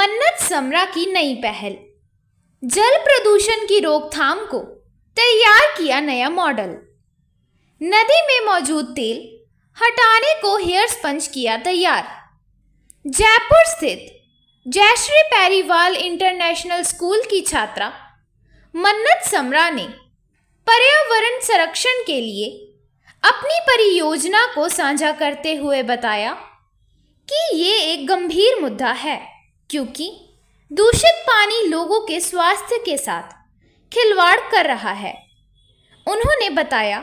मन्नत समरा की नई पहल। जल प्रदूषण की रोकथाम को तैयार किया नया मॉडल। नदी में मौजूद तेल हटाने को हेयर स्पंज किया तैयार। जयपुर स्थित जयश्री पैरीवाल इंटरनेशनल स्कूल की छात्रा मन्नत समरा ने पर्यावरण संरक्षण के लिए अपनी परियोजना को साझा करते हुए बताया कि ये एक गंभीर मुद्दा है, क्योंकि दूषित पानी लोगों के स्वास्थ्य के साथ खिलवाड़ कर रहा है। उन्होंने बताया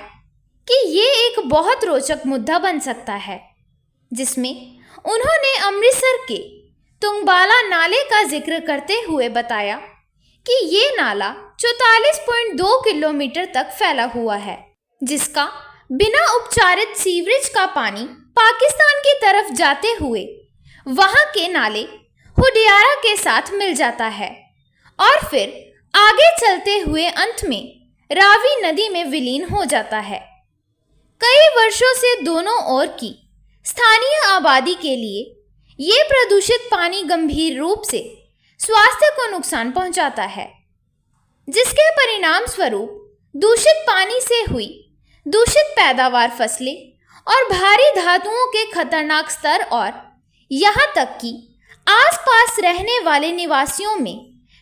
कि ये एक बहुत रोचक मुद्दा बन सकता है, जिसमें उन्होंने अमृतसर के तुंगबाला नाले का जिक्र करते हुए बताया कि ये नाला 44.2 किलोमीटर तक फैला हुआ है, जिसका बिना उपचारित सीवरेज का पानी पाकिस्तान की तरफ जाते हुए वहां के नाले हुडियारा के साथ मिल जाता है और फिर आगे चलते हुए अंत में रावी नदी में विलीन हो जाता है। कई वर्षों से दोनों ओर की स्थानीय आबादी के लिए ये प्रदूषित पानी गंभीर रूप से स्वास्थ्य को नुकसान पहुंचाता है, जिसके परिणाम स्वरूप दूषित पानी से हुई दूषित पैदावार, फसलें और भारी धातुओं के खतरनाक स्तर और यहाँ तक कि आसपास रहने वाले निवासियों में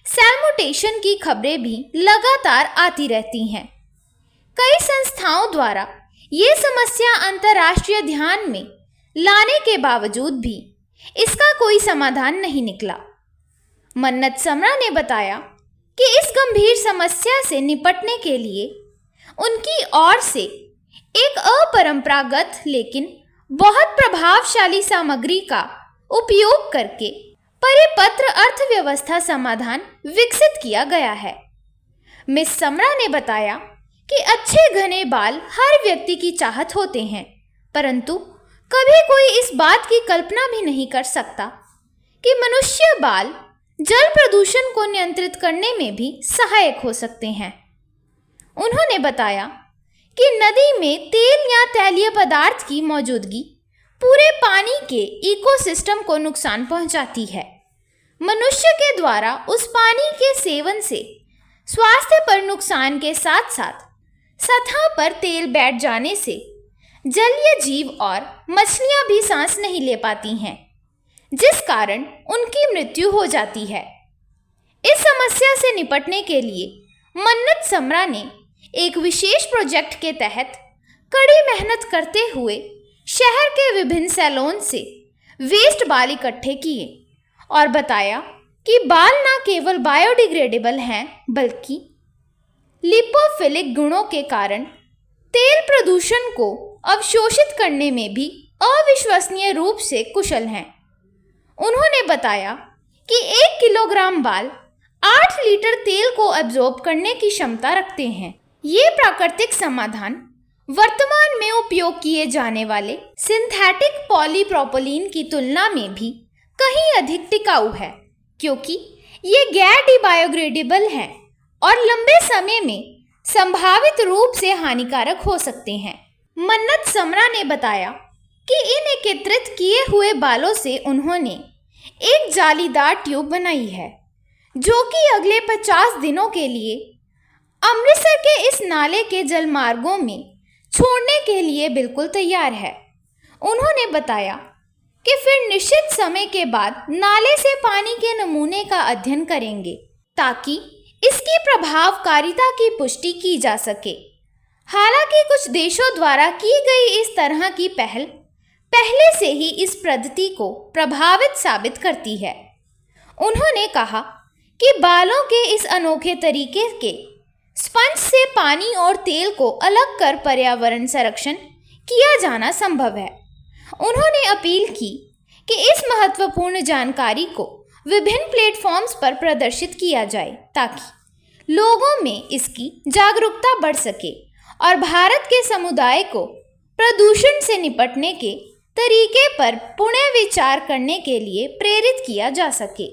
सैल्मोटेशन की खबरें भी लगातार आती रहती हैं। कई संस्थाओं द्वारा ये समस्या अंतर्राष्ट्रीय ध्यान में लाने के बावजूद भी इसका कोई समाधान नहीं निकला। मन्नत समरा ने बताया कि इस गंभीर समस्या से निपटने के लिए उनकी ओर से एक अपरंपरागत लेकिन बहुत प्रभावशाली सामग्री का उपयोग करके परिपत्र अर्थव्यवस्था समाधान विकसित किया गया है। मिस समरा ने बताया कि अच्छे घने बाल हर व्यक्ति की चाहत होते हैं, परंतु कभी कोई इस बात की कल्पना भी नहीं कर सकता कि मनुष्य बाल जल प्रदूषण को नियंत्रित करने में भी सहायक हो सकते हैं। उन्होंने बताया कि नदी में तेल या तैलीय पदार्थ की मौजूदगी पूरे पानी के इकोसिस्टम को नुकसान पहुंचाती है। मनुष्य के द्वारा उस पानी के सेवन से स्वास्थ्य पर नुकसान के साथ साथ सतह पर तेल बैठ जाने से जलीय जीव और मछलियां भी सांस नहीं ले पाती हैं, जिस कारण उनकी मृत्यु हो जाती है। इस समस्या से निपटने के लिए मन्नत समरा ने एक विशेष प्रोजेक्ट के तहत कड़ी मेहनत करते हुए शहर के विभिन्न सैलून से वेस्ट बाल इकट्ठे किए और बताया कि बाल न केवल बायोडिग्रेडेबल हैं, बल्कि लिपोफिलिक गुणों के कारण तेल प्रदूषण को अवशोषित करने में भी अविश्वसनीय रूप से कुशल हैं। उन्होंने बताया कि 1 किलोग्राम बाल 8 लीटर तेल को एब्जॉर्ब करने की क्षमता रखते हैं। ये प्राकृतिक समाधान वर्तमान में उपयोग किए जाने वाले सिंथेटिक पॉलीप्रोपिलीन की तुलना में भी कहीं अधिक टिकाऊ है, क्योंकि ये गैर डिबायोग्रेडेबल हैं और लंबे समय में संभावित रूप से हानिकारक हो सकते हैं। मन्नत समरा ने बताया कि इन एकत्रित किए हुए बालों से उन्होंने एक जालीदार ट्यूब बनाई है, जो कि अगले 50 दिनों के लिए अमृतसर के इस नाले के जलमार्गों में छोड़ने के लिए बिल्कुल तैयार है। उन्होंने बताया कि फिर निश्चित समय के बाद नाले से पानी के नमूने का अध्ययन करेंगे, ताकि इसकी प्रभावकारिता की पुष्टि की जा सके। हालांकि कुछ देशों द्वारा की गई इस तरह की पहल पहले से ही इस पद्धति को प्रभावित साबित करती है। उन्होंने कहा कि बालों के इस अनोखे तरीके के स्पंज से पानी और तेल को अलग कर पर्यावरण संरक्षण किया जाना संभव है। उन्होंने अपील की कि इस महत्वपूर्ण जानकारी को विभिन्न प्लेटफॉर्म्स पर प्रदर्शित किया जाए, ताकि लोगों में इसकी जागरूकता बढ़ सके और भारत के समुदाय को प्रदूषण से निपटने के तरीके पर पुनः विचार करने के लिए प्रेरित किया जा सके।